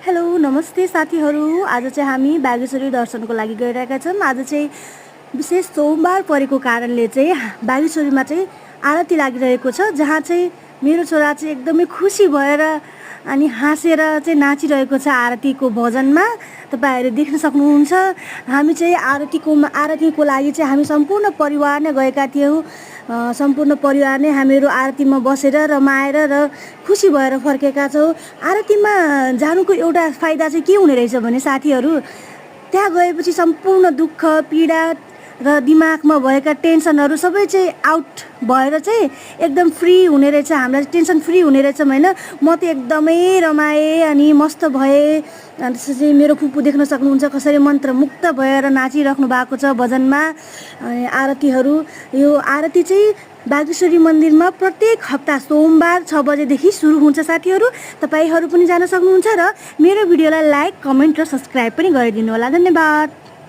Hello नमस्ते साथीहरू। आज चाहिँ हामी बागेश्वरी दर्शनको लागि गइरहेका छौँ। आज चाहिँ विशेष सोमबार परेको कारणले चाहिँ बागेश्वरीमा चाहिँ आरती लागिरहेको छ, जहाँ चाहिँ मेरो छोरा चाहिँ एकदमै खुसी भएर अनि हाँसेर चाहिँ नाचिरहेको छ आरतीको भजनमा। तपाईहरु देख्न सक्नुहुन्छ। हामी चाहिँ आरतीको लागि चाहिँ हामी सम्पूर्ण परिवार नै गएका थियौँ। सम्पूर्ण परिवार नै हामीहरू आरतीमा बसेर रमाएर र खुसी भएर फर्केका छौँ। आरतीमा जानुको एउटा फाइदा चाहिँ के हुने रहेछ भने साथीहरू, त्यहाँ गएपछि सम्पूर्ण दुःख पीडा र दिमागमा भएका टेन्सनहरू सबै चाहिँ आउट भएर चाहिँ एकदम फ्री हुने रहेछ। हामीलाई टेन्सन फ्री हुने रहेछ हैन। म त एकदमै रमाएँ अनि मस्त भएँ। अनि त्यसपछि मेरो फुपू देख्न सक्नुहुन्छ कसरी मन्त्रमुग्ध भएर नाचिराख्नु भएको छ भजनमा। आरतीहरू, यो आरती चाहिँ बागेश्वरी मन्दिरमा प्रत्येक हप्ता सोमबार 6 बजेदेखि सुरु हुन्छ साथीहरू। तपाईहरु पनि जान सक्नुहुन्छ र मेरो भिडियोलाई लाइक, कमेन्ट र सब्स्क्राइब पनि गरिदिनु होला। धन्यवाद।